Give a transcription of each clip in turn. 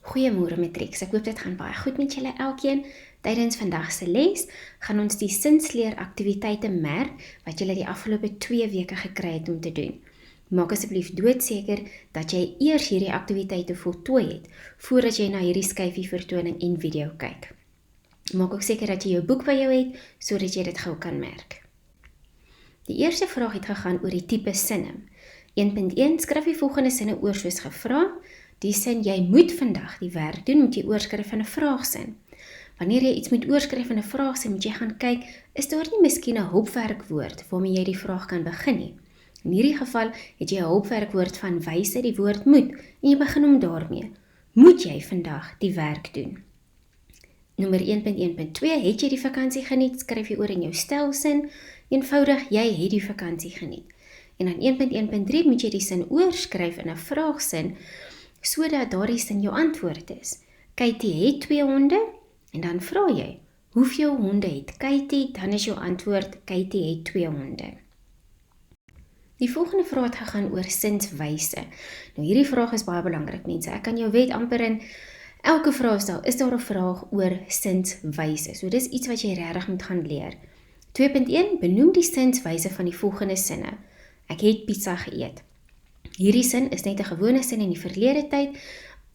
Goeiemôre matrieks, ek hoop dit gaan baie goed met julle elkeen. Tydens vandag se les gaan ons die sinsleer aktiwiteite merk wat julle die afgelope 2 weke gekry het om te doen. Maak asseblief doodseker dat jy eers hierdie aktiwiteite voltooi het voordat jy na hierdie skyfie vertoning en video kyk. Maak ook seker dat jy jou boek by jou het sodat jy dit gou kan merk. Die eerste vraag het gegaan oor die tipe sinne. 1.1 skryf die volgende sinne oor soos gevra. Die sin, jy moet vandag die werk doen, moet jy oorskryf in 'n vraagsin. Wanneer jy iets moet oorskryf in 'n vraagsin, moet jy gaan kyk, is daar nie miskien 'n hulpwerkwoord waarmee jy die vraag kan begin nie. In hierdie geval het jy 'n hulpwerkwoord van wyse, die woord moet, en jy begin hom daarmee. Moet jy vandag die werk doen? Nommer 1.1.2, het jy die vakansie geniet? Skryf jy oor in jou stelsin. Eenvoudig, jy het die vakansie geniet. En dan 1.1.3 moet jy die sin oorskryf in 'n vraagsin, sodat daardie sin jou antwoord is. Katie het 2 honde, en dan vra jy, hoeveel honde het Katie? Dan is jou antwoord, Katie het 2 honde. Die volgende vraag het gegaan oor sinswyse. Nou hierdie vraag is baie belangrik, mense. Ek kan jou weet amper in elke vraestel is daar 'n vraag oor sinswyse. So dis iets wat jy regtig moet gaan leer. 2.1 benoem die sinswyse van die volgende sinne. Ek het pizza geëet. Hierdie sin is net 'n gewone sin in die verlede tyd.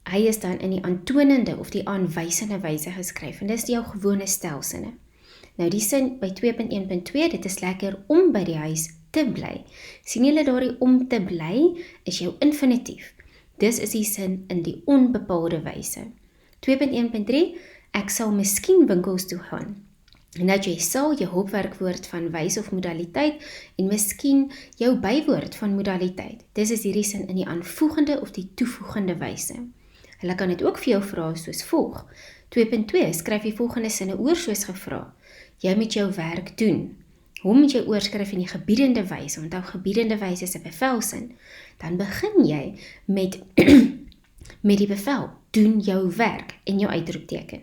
Hy is dan in die aantonende of die aanwysende wyse geskryf en dis jou gewone stelsinne. Nou die sin by 2.1.2, dit is lekker om by die huis te bly. Sien julle daardie om te bly is jou infinitief. Dis is die sin in die onbepaalde wyse. 2.1.3, ek sal miskien winkels toe gaan. En dat jy sal jou hulpwerkwoord van wyse of modaliteit en miskien jou bywoord van modaliteit. Dis is hierdie sin in die aanvoegende of die toevoegende wyse. Hulle kan dit ook vir jou vra soos volg. 2.2 skryf die volgende sinne oor soos gevra. Jy moet jou werk doen. Hoe moet jy oorskryf in die gebiedende wyse? Onthou gebiedende wyse is 'n bevelsin. Dan begin jy met die bevel, doen jou werk en jou uitroepteken.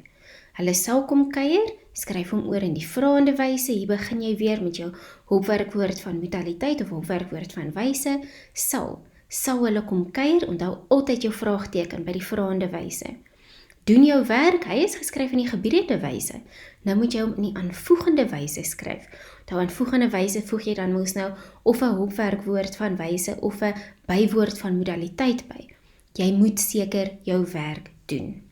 Hulle sal kom kuier, skryf hom oor in die vraende wyse. Hier begin jy weer met jou hulpwerkwoord van modaliteit of hulpwerkwoord van wyse. Sal hulle kom kuier, onthou altyd jou vraagteken by die vraende wyse. Doen jou werk, hy is geskryf in die gebiedende wyse. Nou moet jy hom in die aanvoegende wyse skryf. Nou aanvoegende wyse voeg jy dan mos nou of 'n hulpwerkwoord van wyse of 'n bywoord van modaliteit by. Jy moet seker jou werk doen.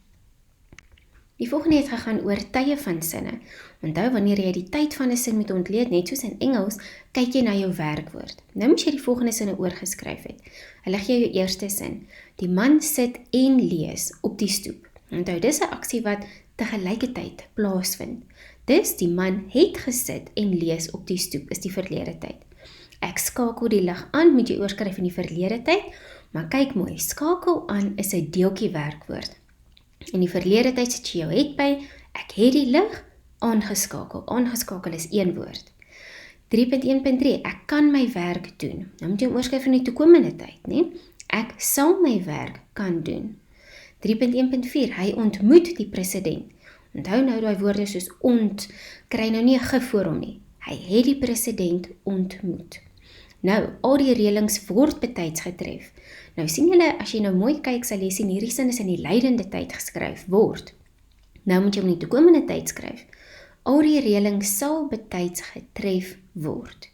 Die volgende het gegaan oor tye van sinne. Onthou, wanneer jy die tyd van 'n sin moet ontleed, net soos in Engels, kyk jy na jou werkwoord. Nou moet jy die volgende sinne oorgeskryf het. Hulle gee jou eerste sin. Die man sit en lees op die stoep. Onthou, dis 'n aksie wat tegelykertyd plaasvind. Dis die man het gesit en lees op die stoep, is die verlede tyd. Ek skakel die lig aan, moet jy oorskryf in die verlede tyd, maar kyk mooi, skakel aan is 'n deeltjie werkwoord. In die verlede tyd sit jy jou het by, ek het die lig aangeskakel. Aangeskakel is 1 woord. 3.1.3, ek kan my werk doen. Nou moet jy oorskryf in die toekomende tyd, né? Ek sal my werk kan doen. 3.1.4, hy ontmoet die president. Onthou nou daai woorde soos kry nou nie 'n g voor hom nie. Hy het die president ontmoet. Nou, al die reëlings word betyds getref. Nou sien julle, as jy nou mooi kyk, sal jy sien hierdie sin is in die leidende tyd geskryf word. Nou moet jy hom in die toekomende tyd skryf. Al die reëlings sal betyds getref word.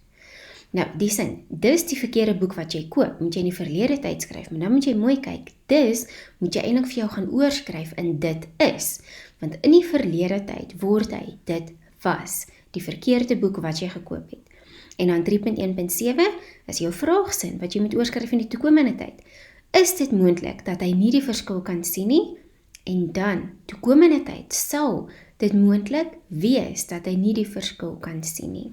Nou, die sin, dis die verkeerde boek wat jy koop, moet jy in die verlede tyd skryf, maar nou moet jy mooi kyk, dis moet jy eintlik vir jou gaan oorskryf in dit is, want in die verlede tyd word hy, dit was, die verkeerde boek wat jy gekoop het. En dan 3.1.7 is jou vraagsin wat jy moet oorskryf in die toekomende tyd. Is dit moontlik dat hy nie die verskil kan sien nie? En dan, toekomende tyd, sal dit moontlik wees dat hy nie die verskil kan sien nie.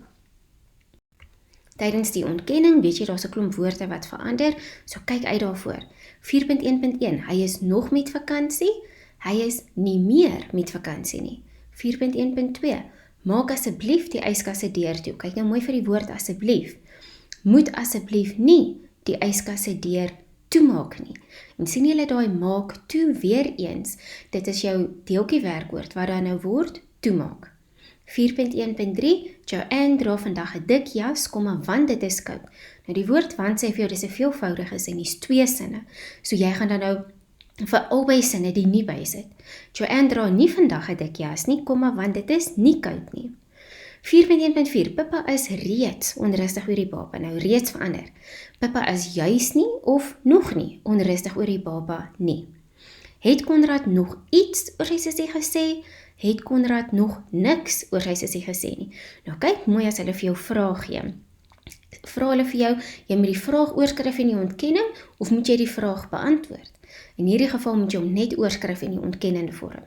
Tydens die ontkenning weet jy daar's 'n klomp woorde wat verander, so kyk uit daarvoor. 4.1.1, hy is nog met vakansie, hy is nie meer met vakansie nie. 4.1.2, maak asseblief die yskasse deur toe. Kyk nou mooi vir die woord asseblief. Moet asseblief nie die yskasse deur toemaak nie. En sien julle daai maak toe weer eens, dit is jou deeltjie werkwoord wat dan nou word toemaak. 4.1.3, Joanne dra vandag 'n dik jas, want dit is koud. Nou die woord want sê vir jou dis 'n veelvoudige sin, dis 2 sinne. So jy gaan dan nou vir albei sinne die nie bysit. Joanne dra nie vandag 'n dik jas nie, want dit is nie koud nie. 4.1.4 Pippa is reeds onrustig oor die baba. Nou reeds verander. Pippa is juis nie of nog nie onrustig oor die baba nie. Het Konrad nog iets oor sy sussie gesê? Het Konrad nog niks oor sy sussie gesê nie? Nou kyk mooi as hulle vir jou vraag gee. Vra hulle vir jou, jy moet die vraag oorskryf in die ontkenning of moet jy die vraag beantwoord? In hierdie geval moet jy hom net oorskryf in die ontkennende vorm.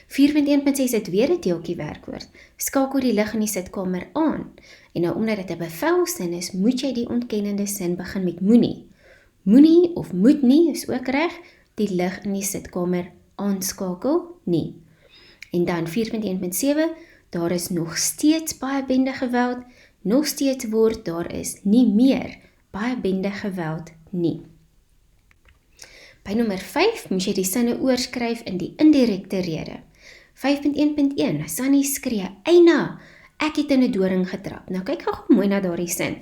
4.1.6 het weer 'n deeltjie werkwoord. Skakel die lig in die sitkamer aan. En nou omdat dit 'n bevelsin is, moet jy die ontkennende sin begin met moenie. Moenie of moet nie is ook reg, die lig in die sitkamer aanskakel nie. En dan 4.1.7, daar is nog steeds baie bende geweld. Nog steeds word daar is nie meer baie bende geweld nie. By nommer 5 moet jy die sinne oorskryf in die indirekte rede. 5.1.1 Sunny skree, Eina, ek het in 'n doring getrap. Nou kyk gou mooi na daardie sin.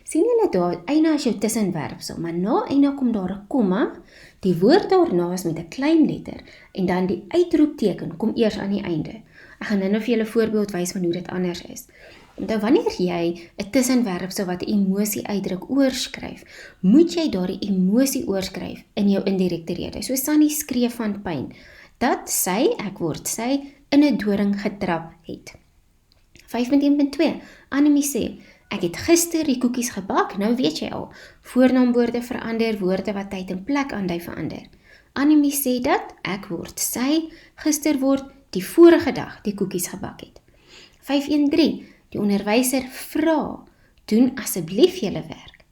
Sien julle daar, Eina is jou tussenwerpsel, maar na Eina kom daar 'n komma, die woord daarna is met 'n klein letter, en dan die uitroepteken kom eers aan die einde. Ek gaan nou vir julle 'n voorbeeld wys van hoe dit anders is. Onthou, wanneer jy 'n tussenwerpsel wat 'n emosie uitdruk oorskryf, moet jy daardie emosie oorskryf in jou indirekte rede. So Sunny skree van pyn, dat sy, ek word sy, in 'n doring getrap het. 5.1.2 Annemie sê, ek het gister die koekies gebak, nou weet jy al, voornaamwoorde verander, woorde wat tyd en plek aandui verander. Annemie sê dat, ek word sy, gister word die vorige dag die koekies gebak het. 5.1.3 Die onderwyser vra, doen asseblief julle werk.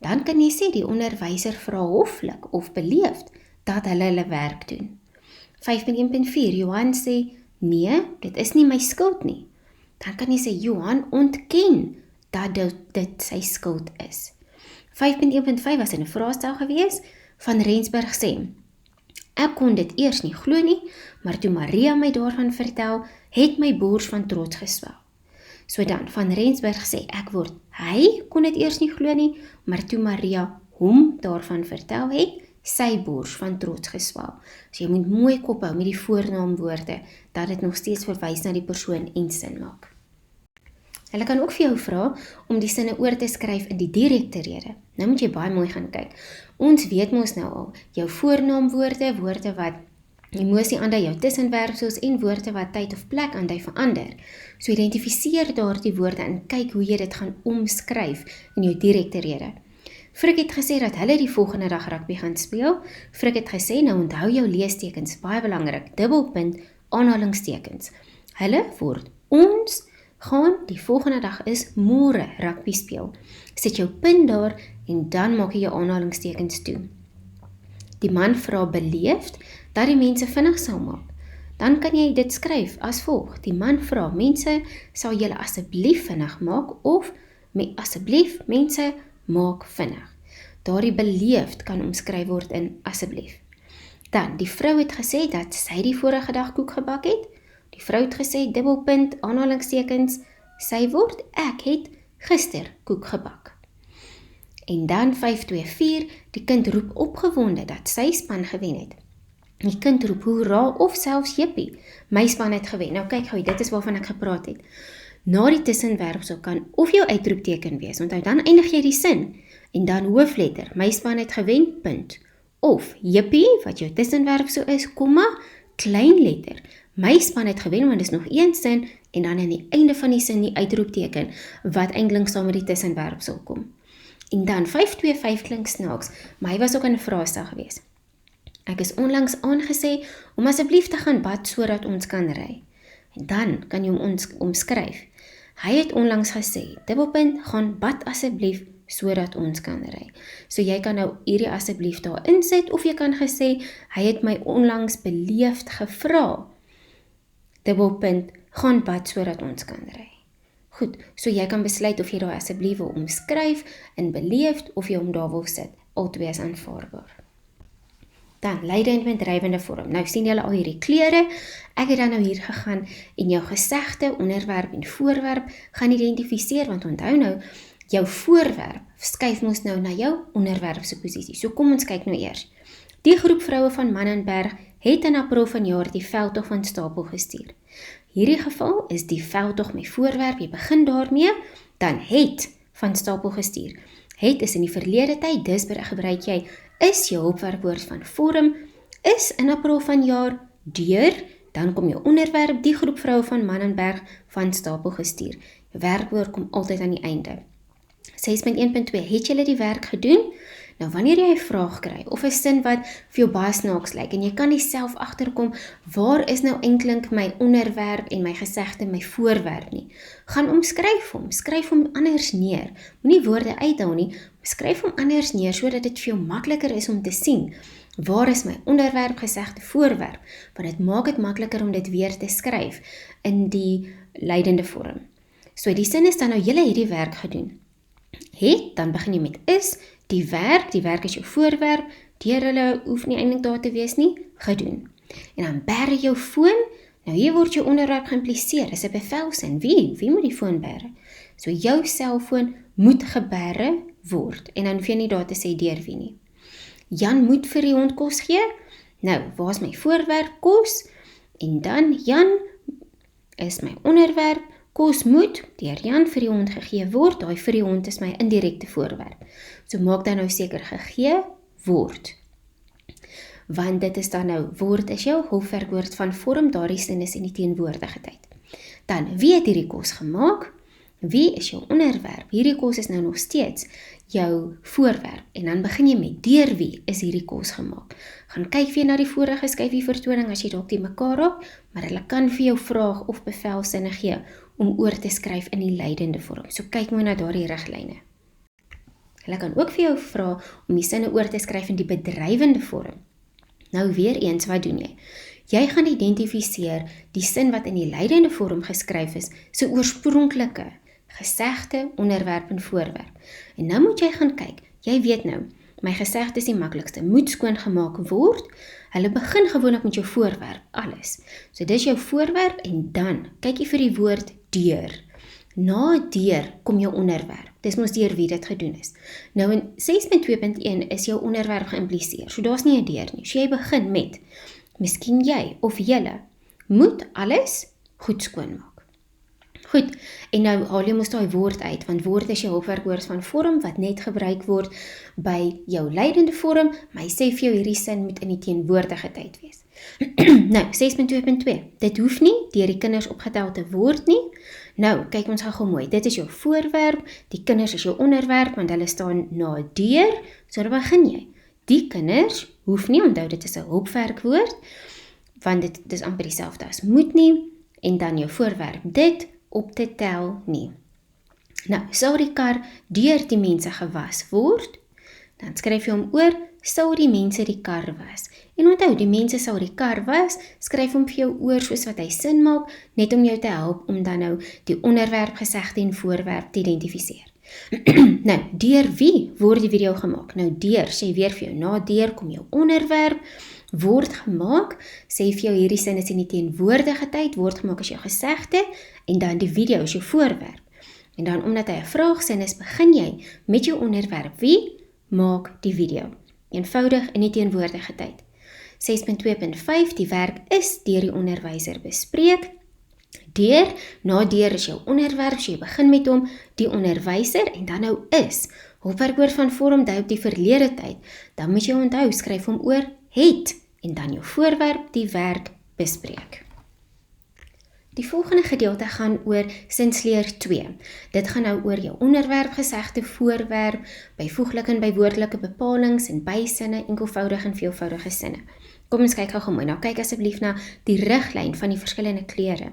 Dan kan jy sê die onderwyser vra hoflik of beleefd dat hulle werk doen. 5.1.4 Johan sê, nee, dit is nie my skuld nie. Dan kan jy sê Johan ontken dat dit sy skuld is. 5.1.5 was in 'n vraestel gewees. Van Rensburg sê, ek kon dit eers nie glo nie, maar toe Maria my daarvan vertel, het my bors van trots geswel. So dan, Van Rensburg sê, ek word, hy kon dit eers nie glo nie, maar toe Maria hom daarvan vertel het, sy bors van trots geswel. So jy moet mooi kop hou met die voornaamwoorde, dat dit nog steeds verwys na die persoon en sin maak. Hulle kan ook vir jou vra om die sinne oor te skryf in die direkte rede. Nou moet jy baie mooi gaan kyk. Ons weet mos nou al, jou voornaamwoorde, woorde wat emosie aandui, jou tussenwerpsels en woorde wat tyd of plek aandui verander. So identifiseer daardie woorde en kyk hoe jy dit gaan omskryf in jou direkte rede. Frik het gesê dat hulle die volgende dag rugby gaan speel. Frik het gesê, nou onthou jou leestekens, baie belangrik, dubbelpunt, aanhalingstekens. Hulle word ons gaan, die volgende dag is môre rugby speel. Sit jou punt daar en dan maak jy jou aanhalingstekens toe. Die man vra beleefd dat die mense vinnig sal maak. Dan kan jy dit skryf as volg. Die man vra, mense, sal julle asseblief vinnig maak of asseblief, mense, maak vinnig. Daardie beleefd kan omskryf word in asseblief. Dan, die vrou het gesê dat sy die vorige dag koek gebak het. Die vrou het gesê, dubbelpunt, aanhalingstekens, sy word, ek het gister koek gebak. En dan 5.2.4, die kind roep opgewonde dat sy span gewen het. Die kind roep hoera of selfs jippie, my span het gewen. Nou kyk gou, dit is waarvan ek gepraat het. Na die tussenwerpsel kan of jou uitroepteken wees, onthou dan eindig jy die sin, en dan hoofletter, my span het gewen, punt. Of jippie, wat jou tussenwerpsel is, komma, klein letter, my span het gewen, want dis nog een sin, en dan aan die einde van die sin die uitroepteken, wat eintlik saam met die tussenwerpsel kom. En dan 5.2.5 klink snaaks, maar hy was ook in 'n vraestel gewees. Ek is onlangs aangesê om asseblief te gaan bad sodat ons kan ry. En dan kan jy hom omskryf. Hy het onlangs gesê, dubbelpunt, gaan bad asseblief sodat ons kan ry. So jy kan nou hierdie asseblief daar insit, of jy kan gesê, hy het my onlangs beleefd gevra, dubbelpunt, gaan bad sodat ons kan ry. Goed, so jy kan besluit of jy daar asseblief wil omskryf in beleefd, of jy hom daar wil sit. Albei is aanvaarbaar. Dan, leidend met drywende vorm. Nou sien julle al hierdie kleure. Ek het dan nou hier gegaan en jou gesegde, onderwerp en voorwerp gaan identifiseer, want onthou nou, jou voorwerp skuif mos nou na jou onderwerp se posisie. So kom ons kyk nou eers. Die groep vroue van Mannenberg het in April vanjaar die veldtog van stapel gestuur. Hierdie geval is die veldtog met voorwerp, jy begin daarmee, dan het van stapel gestuur. Het is in die verlede tyd, dus gebruik jy is jou hulpwerkwoord van vorm, is in April vanjaar, deur, dan kom jou onderwerp, die groep vroue van Mannenberg van stapel gestuur. Jou werkwoord kom altyd aan die einde. 6.1.2, het julle die werk gedoen? Nou, wanneer jy 'n vraag kry, of 'n sin wat vir jou baie snaaks lyk, en jy kan nie self agterkom, waar is nou eintlik my onderwerp en my gesegde, my voorwerp nie, gaan omskryf hom, skryf hom anders neer, moenie woorde uithaal nie, skryf hom anders neer, sodat dit vir jou makliker is om te sien, waar is my onderwerp, gesegde, voorwerp, want dit maak dit makliker om dit weer te skryf, in die leidende vorm. So, die sin is dan nou, julle het die werk gedoen. Het, dan begin jy met is, die werk is jou voorwerp, deur hulle hoef nie eintlik daar te wees nie, gedoen. En dan bære jou foon, nou hier word jou onderwerp geïmpliseer, is 'n bevelsin, wie moet die foon bære? So jou selfoon moet gebære word, en dan hoef jy nie daar te sê deur wie nie. Jan moet vir die hond kos gee, nou waar is my voorwerp, kos, en dan Jan is my onderwerp, kos moet deur Jan vir die hond gegee word, daai vir die hond is my indirekte voorwerp. So maak dan nou seker gegee word. Want dit is dan nou, word is jou hulpwerkwoord van vorm, daardie sin is in die teenwoordige tyd. Dan, wie het hierdie kos gemaak? Wie is jou onderwerp? Hierdie kos is nou nog steeds jou voorwerp. En dan begin jy met, deur wie is hierdie kos gemaak? Gaan kyk weer na die vorige skyfie vertoning as jy dalk die mekaar raak, maar hulle kan vir jou vraag of bevelsinne gee om oor te skryf in die leidende vorm. So kyk maar na daardie riglyne. Hulle kan ook vir jou vra om die sinne oor te skryf in die bedrywende vorm. Nou weer eens, wat doen jy? Jy gaan identifiseer die sin wat in die leidende vorm geskryf is, sy oorspronklike gesegde, onderwerp en voorwerp. En nou moet jy gaan kyk, jy weet nou, my gesegde is die maklikste, moet skoongemaak word, hulle begin gewoonlik met jou voorwerp, alles. So dis jou voorwerp en dan, kyk jy vir die woord deur. Na deur kom jou onderwerp, dis mos deur wie dit gedoen is. Nou in 6.2.1 is jou onderwerp geïmpliseer, so daar's nie 'n deur nie, so jy begin met, miskien jy of julle moet alles goed skoonmaak. Goed, en nou haal jy mos daai woord uit, want woord is jou hulpwerkwoord van vorm, wat net gebruik word by jou leidende vorm, maar hy sê vir jou hierdie sin moet in die teenwoordige tyd wees. Nou, 6.2.2, dit hoef nie deur die kinders opgetel te word nie. Nou, kyk ons gou mooi, dit is jou voorwerp, die kinders is jou onderwerp, want hulle staan na deur, so dan begin jy. Die kinders hoef nie, onthou dit is 'n hulpwerkwoord, want dit is amper dieselfde as moet nie, en dan jou voorwerp, dit op te tel nie. Nou, sou die kar deur die mense gewas word, dan skryf jy hom oor, sou die mense die kar was. En onthou, die mense sou die kar was, skryf hom vir jou oor soos wat hy sin maak, net om jou te help om dan nou die onderwerp, gesegde en voorwerp te identifiseer. Nou, deur wie word die video gemaak? Nou, deur, sê weer vir jou, na deur kom jou onderwerp, word gemaak, sê vir jou hierdie sin is in die teenwoordige tyd, word gemaak as jou gesegde, en dan die video is jou voorwerp. En dan, omdat hy 'n vraagsin is, begin jy met jou onderwerp, wie maak die video? Eenvoudig in die teenwoordige tyd. 6.2.5, die werk is deur die onderwyser bespreek. Deur, na deur is jou onderwerp, so jy begin met hom, die onderwyser, en dan nou is. Hulpwerkwoord van vorm dui op die verlede tyd. Dan moet jy onthou, skryf hom oor, het, en dan jou voorwerp, die werk bespreek. Die volgende gedeelte gaan oor sinsleer 2. Dit gaan nou oor jou onderwerp, gesegde, voorwerp, byvoeglike en bywoordelike bepalings en bysinne, enkelvoudige en veelvoudige sinne. Kom ons kyk gou mooi. Nou kyk asseblief na die riglyn van die verskillende kleure.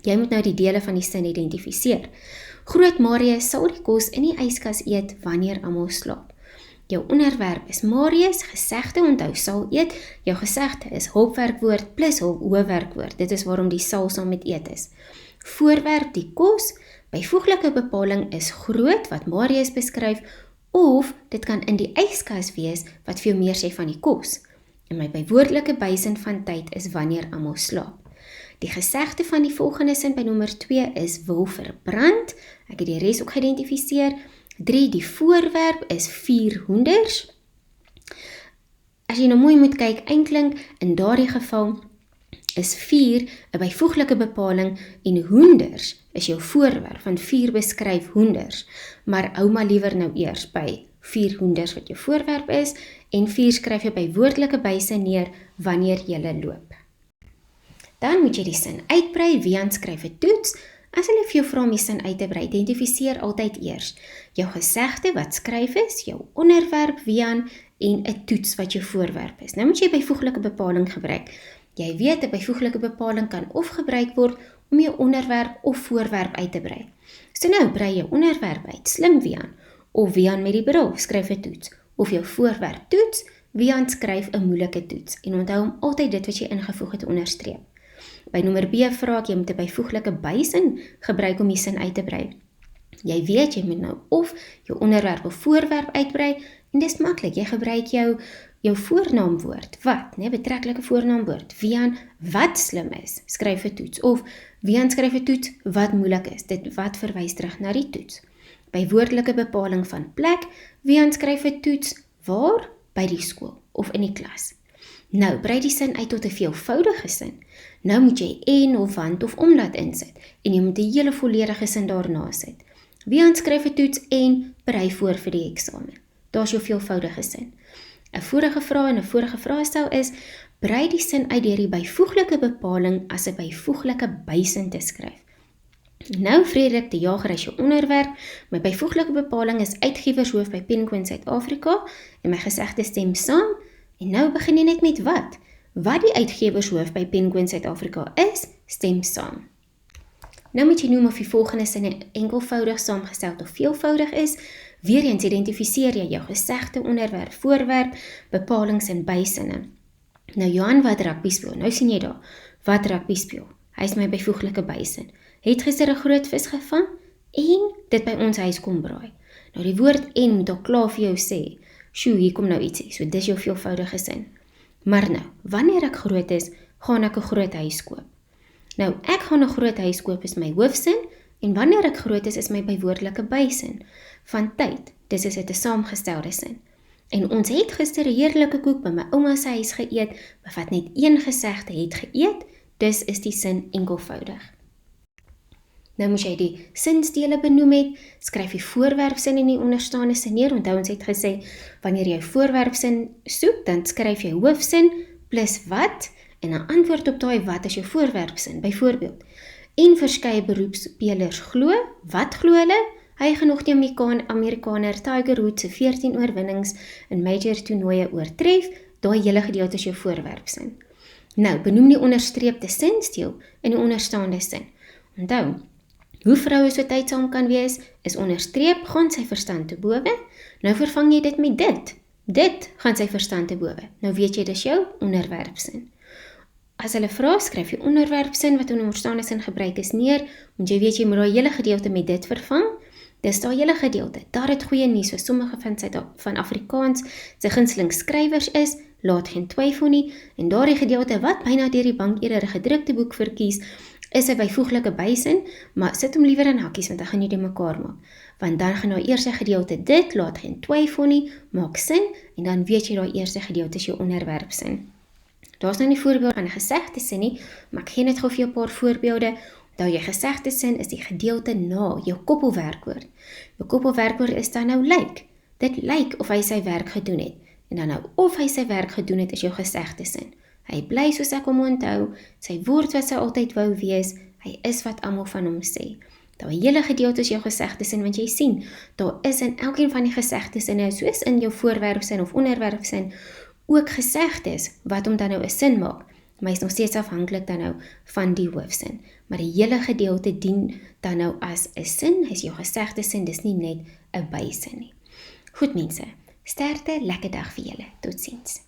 Jy moet nou die dele van die sin identifiseer. Groot Marius sal die kos in die yskas eet wanneer almal slaap. Jou onderwerp is Marius, gesegde onthou sal eet, jou gesegde is hulpwerkwoord plus hoofwerkwoord, dit is waarom die sal saam met eet is. Voorwerp die kos, byvoeglike bepaling is groot, wat Marius beskryf, of dit kan in die yskas wees, wat veel meer sê van die kos. En my bywoordelike bysin van tyd is wanneer almal slaap. Die gesegde van die volgende sin by nommer 2 is wil verbrand, ek het die res ook geïdentifiseer. 3, die voorwerp is 4 hoenders. As jy nou mooi moet kyk, eintlik in daardie geval is 4 'n byvoeglike bepaling en hoenders is jou voorwerp, want 4 beskryf hoenders. Maar hou maar liewer nou eers by 4 hoenders wat jou voorwerp is en 4 skryf jy by woordelike byse neer wanneer jy loop. Dan moet jy die sin uitbrei, Wian skryf 'n toets. As hulle vir jou vra om die sin uit te brei, identifiseer altyd eers jou gesegde wat skryf is, jou onderwerp Wian en 'n toets wat jou voorwerp is. Nou moet jy byvoeglike bepaling gebruik. Jy weet 'n byvoeglike bepaling kan of gebruik word om jou onderwerp of voorwerp uit te brei. So nou brei jou onderwerp uit, slim Wian, of Wian met die bril skryf 'n toets, of jou voorwerp toets, Wian skryf 'n moeilike toets en onthou om altyd dit wat jy ingevoeg het te onderstreep. By nommer B vra ek jy moet 'n byvoeglike bysin gebruik om die sin uit te brei. Jy weet jy moet nou of jou onderwerp of voorwerp uitbrei en dis maklik, jy gebruik jou voornaamwoord, wat, betrekkelike voornaamwoord, Wian wat slim is, skryf 'n toets, of Wian skryf 'n toets wat moeilik is, dit wat verwys terug na die toets. By woordelike bepaling van plek, Wian skryf 'n toets, waar? By die skool of in die klas. Nou, brei die sin uit tot 'n veelvoudige sin. Nou moet jy en of want of omdat insit en jy moet 'n hele volledige sin daarna sit. Wian skryf 'n toets en berei voor vir die eksamen. Daar's jou veelvoudige sin. 'n vorige vraag en 'n vorige vraestel is, brei die sin uit deur die byvoeglike bepaling as 'n byvoeglike bysin te skryf. Nou Frederik die Jager is jou onderwerp, my byvoeglike bepaling is uitgewershoof by Penguin Suid-Afrika en my gesegde stem saam, en nou begin jy net met wat? Wat die uitgewershoof by Penguin Suid-Afrika is, stem saam. Nou moet jy noem of die volgende sin enkelvoudig, saamgestel of veelvoudig is. Weereens identifiseer jy jou gesegde, onderwerp, voorwerp, bepalings en bysinne. Nou Johan wat rugby speel, nou sien jy daar, wat rugby speel. Hy is my byvoeglike bysin. Het gister 'n groot vis gevang en dit by ons huis kom braai. Nou die woord en moet al klaar vir jou sê, sjoe, hier kom nou ietsie, so dis jou veelvoudige sin. Maar nou, wanneer ek groot is, gaan ek 'n groot huis koop. Nou, ek gaan 'n groot huis koop is my hoofsin, en wanneer ek groot is my bywoordelike bysin. Van tyd, dis is dit 'n saamgestelde sin. En ons het gister 'n heerlike koek by my ouma se huis geëet, bevat net een gesegde het geëet, dus is die sin enkelvoudig. Nou moet jy die sinstele benoem het, skryf die voorwerpsin en die onderstaande sin neer. Onthou ons het gesê, wanneer jy voorwerpsin soek, dan skryf jy hoofsin plus wat, en dan antwoord op daai wat is jou voorwerpsin. Byvoorbeeld, en verskeie beroepsspelers glo, wat glo hulle? Hy genoeg die Amerikaner Tiger Woods se 14 oorwinnings in major toernooie oortref, daai hele gedeelte is jou voorwerpsin. Nou, benoem die onderstreepte sinsteel in die onderstaande sin. Onthou, hoe vroue so tydsaam kan wees, is onderstreep, gaan sy verstand te bowe. Nou vervang jy dit met dit. Dit gaan sy verstand te bowe. Nou weet jy, dis jou onderwerpsin. As hulle vra, skryf jy onderwerpsin wat in die onderstaande sin gebruik is neer, want jy weet jy moet daai hele gedeelte met dit vervang. Dis daai hele gedeelte. Daar het goeie nuus vir sommige van Afrikaans se gunsteling skrywers is, laat geen twyfel nie, en daardie gedeelte wat byna deur die bank eerder 'n gedrukte boek verkies, is 'n byvoeglike bysin, maar sit hom liewer in hakkies want dan gaan jy dit mekaar maak. Want dan gaan nou eerste gedeelte dit, laat geen twyfel nie, maak sin, en dan weet jy daai eerste gedeelte is jou onderwerpsin. Daar's nou nie voorbeeld van 'n gesegde sin nie, maar ek gee net gou vir jou 'n paar voorbeelde. Nou jy gesegde sin is die gedeelte na jou koppelwerkwoord. Jou koppelwerkwoord is dan nou lyk. Dit lyk of hy sy werk gedoen het. En dan nou of hy sy werk gedoen het is jou gesegde sin. Hy bly soos ek hom onthou, sy woord wat sy altyd wou wees, hy is wat almal van hom sê. Daai hele gedeelte is jou gesegde sin, want jy sien, daar is in elkeen van die gesegde sinne, soos in jou voorwerpsin of onderwerpsin, ook gesegdes wat hom dan nou 'n sin maak. Maar hy is nog steeds afhanklik dan nou van die hoofsin. Maar die hele gedeelte dien dan nou as 'n sin, is jou gesegde sin, dis nie net 'n bysin nie. Goed mense, sterkte, lekker dag vir julle. Totsiens.